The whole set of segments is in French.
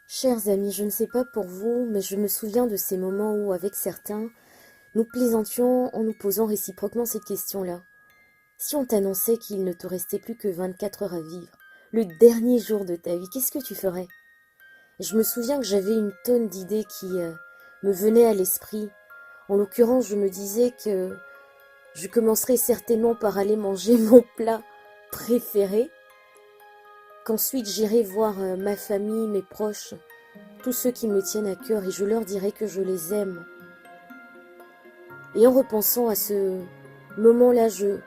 Chers amis, je ne sais pas pour vous, mais je me souviens de ces moments où, avec certains, nous plaisantions en nous posant réciproquement cette question-là. Si on t'annonçait qu'il ne te restait plus que 24 heures à vivre, le dernier jour de ta vie, qu'est-ce que tu ferais? Et je me souviens que j'avais une tonne d'idées qui me venaient à l'esprit. En l'occurrence, je me disais que je commencerais certainement par aller manger mon plat préféré, qu'ensuite j'irais voir ma famille, mes proches, tous ceux qui me tiennent à cœur, et je leur dirai que je les aime. Et en repensant à ce moment-là, je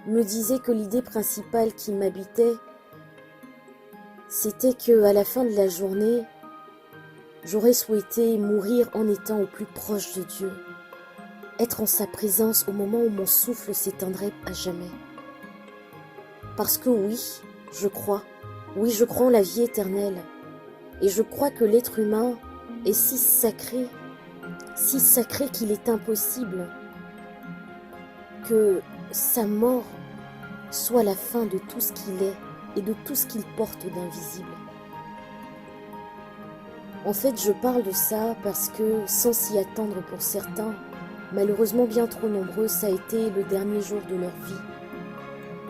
me disais que l'idée principale qui m'habitait, c'était que à la fin de la journée, j'aurais souhaité mourir en étant au plus proche de Dieu, être en sa présence au moment où mon souffle s'éteindrait à jamais. Parce que oui, je crois en la vie éternelle, et je crois que l'être humain est si sacré qu'il est impossible que sa mort soit la fin de tout ce qu'il est et de tout ce qu'il porte d'invisible. En fait, je parle de ça parce que, sans s'y attendre pour certains, malheureusement bien trop nombreux, ça a été le dernier jour de leur vie.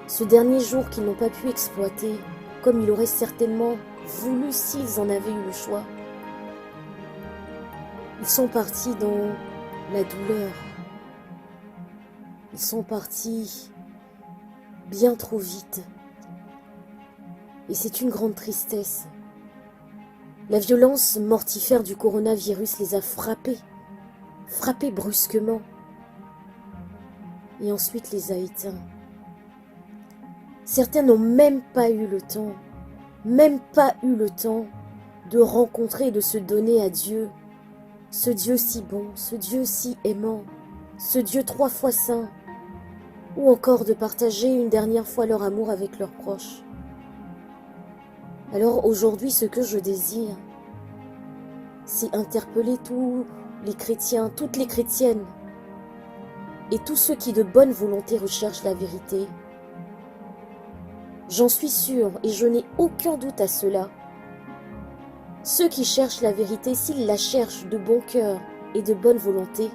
Ce dernier jour qu'ils n'ont pas pu exploiter comme ils auraient certainement voulu s'ils en avaient eu le choix. Ils sont partis dans la douleur. Ils sont partis bien trop vite. Et c'est une grande tristesse. La violence mortifère du coronavirus les a frappés brusquement, et ensuite les a éteints. Certains n'ont même pas eu le temps de rencontrer et de se donner à Dieu, ce Dieu si bon, ce Dieu si aimant, ce Dieu 3 fois saint, ou encore de partager une dernière fois leur amour avec leurs proches. Alors aujourd'hui, ce que je désire, c'est interpeller tous les chrétiens, toutes les chrétiennes, et tous ceux qui de bonne volonté recherchent la vérité. J'en suis sûre, et je n'ai aucun doute à cela. Ceux qui cherchent la vérité, s'ils la cherchent de bon cœur et de bonne volonté,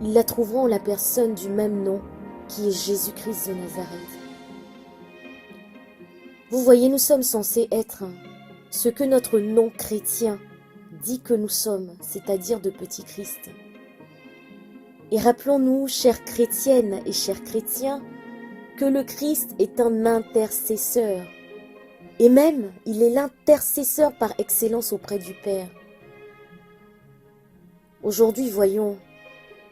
ils la trouveront en la personne du même nom, qui est Jésus-Christ de Nazareth. Vous voyez, nous sommes censés être ce que notre nom chrétien dit que nous sommes, c'est-à-dire de petits Christ. Et rappelons-nous, chères chrétiennes et chers chrétiens, que le Christ est un intercesseur. Et même, il est l'intercesseur par excellence auprès du Père. Aujourd'hui, voyons,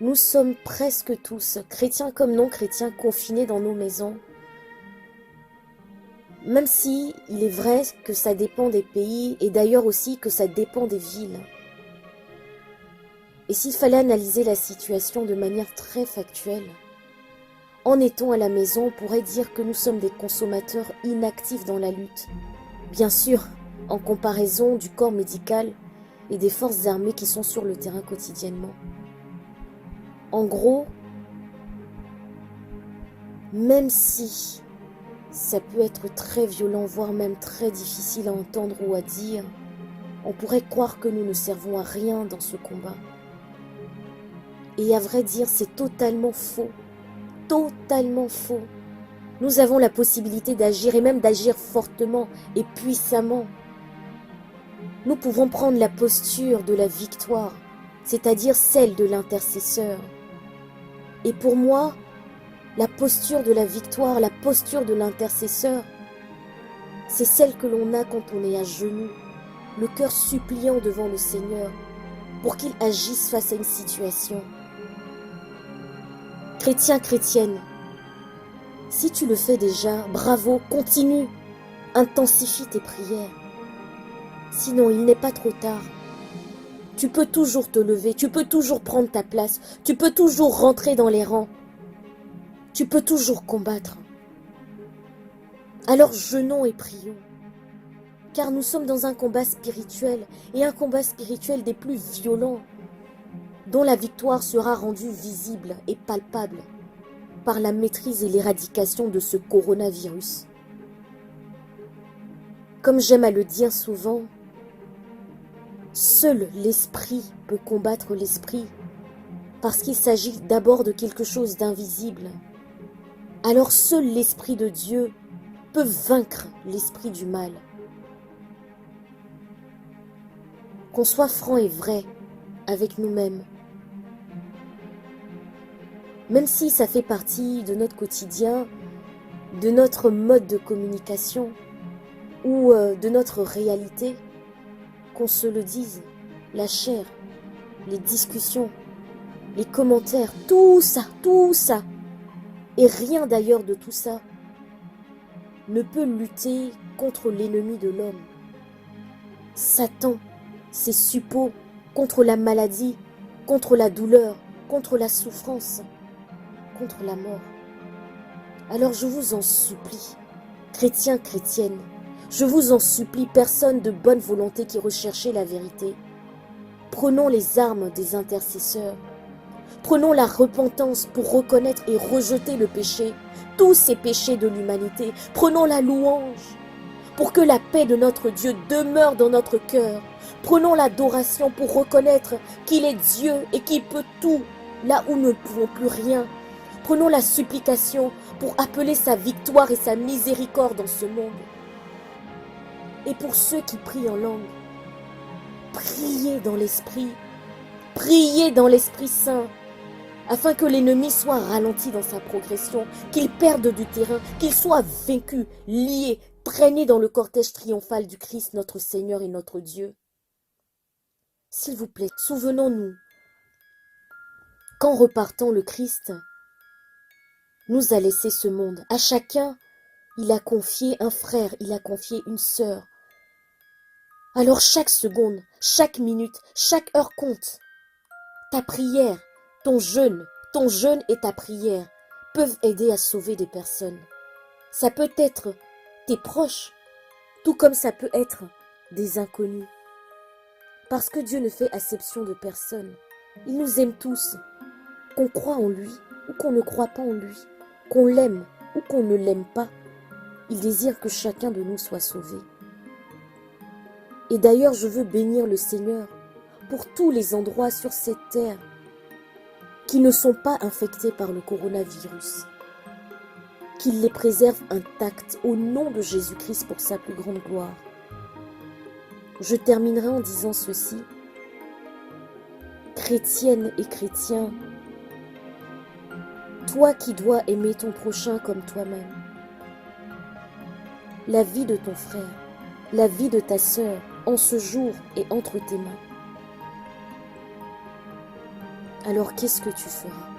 nous sommes presque tous, chrétiens comme non chrétiens, confinés dans nos maisons. Même si il est vrai que ça dépend des pays, et d'ailleurs aussi que ça dépend des villes. Et s'il fallait analyser la situation de manière très factuelle, en étant à la maison, on pourrait dire que nous sommes des consommateurs inactifs dans la lutte. Bien sûr, en comparaison du corps médical et des forces armées qui sont sur le terrain quotidiennement. En gros, même si ça peut être très violent, voire même très difficile à entendre ou à dire, on pourrait croire que nous ne servons à rien dans ce combat. Et à vrai dire, c'est totalement faux. Totalement faux. Nous avons la possibilité d'agir et même d'agir fortement et puissamment. Nous pouvons prendre la posture de la victoire, c'est-à-dire celle de l'intercesseur. Et pour moi, la posture de la victoire, la posture de l'intercesseur, c'est celle que l'on a quand on est à genoux, le cœur suppliant devant le Seigneur, pour qu'il agisse face à une situation. Chrétien, chrétienne, si tu le fais déjà, bravo, continue, intensifie tes prières. Sinon, il n'est pas trop tard. Tu peux toujours te lever, tu peux toujours prendre ta place, tu peux toujours rentrer dans les rangs. Tu peux toujours combattre. Alors jeûnons et prions. Car nous sommes dans un combat spirituel, et un combat spirituel des plus violents, dont la victoire sera rendue visible et palpable par la maîtrise et l'éradication de ce coronavirus. Comme j'aime à le dire souvent, Seul l'esprit peut combattre l'esprit, parce qu'il s'agit d'abord de quelque chose d'invisible. Alors seul l'esprit de Dieu peut vaincre l'esprit du mal. Qu'on soit franc et vrai avec nous-mêmes, même si ça fait partie de notre quotidien, de notre mode de communication ou de notre réalité, qu'on se le dise, la chair, les discussions, les commentaires, tout ça, et rien d'ailleurs de tout ça ne peut lutter contre l'ennemi de l'homme. Satan, ses suppôts, contre la maladie, contre la douleur, contre la souffrance, contre la mort. Alors je vous en supplie, chrétiens, chrétiennes, je vous en supplie, personnes de bonne volonté qui recherchez la vérité, prenons les armes des intercesseurs, prenons la repentance pour reconnaître et rejeter le péché, tous ces péchés de l'humanité, prenons la louange pour que la paix de notre Dieu demeure dans notre cœur, prenons l'adoration pour reconnaître qu'il est Dieu et qu'il peut tout là où nous ne pouvons plus rien. Prenons la supplication pour appeler sa victoire et sa miséricorde dans ce monde. Et pour ceux qui prient en langue, priez dans l'Esprit Saint, afin que l'ennemi soit ralenti dans sa progression, qu'il perde du terrain, qu'il soit vaincu, lié, traîné dans le cortège triomphal du Christ, notre Seigneur et notre Dieu. S'il vous plaît, souvenons-nous qu'en repartant le Christ nous a laissé ce monde. À chacun, il a confié un frère, il a confié une sœur. Alors chaque seconde, chaque minute, chaque heure compte. Ta prière, ton jeûne et ta prière peuvent aider à sauver des personnes. Ça peut être tes proches, tout comme ça peut être des inconnus. Parce que Dieu ne fait acception de personne. Il nous aime tous, qu'on croit en lui ou qu'on ne croit pas en lui, qu'on l'aime ou qu'on ne l'aime pas. Il désire que chacun de nous soit sauvé. Et d'ailleurs, je veux bénir le Seigneur pour tous les endroits sur cette terre qui ne sont pas infectés par le coronavirus. Qu'il les préserve intacts au nom de Jésus-Christ pour sa plus grande gloire. Je terminerai en disant ceci. Chrétienne et chrétien, toi qui dois aimer ton prochain comme toi-même, la vie de ton frère, la vie de ta sœur en ce jour est entre tes mains. Alors qu'est-ce que tu feras ?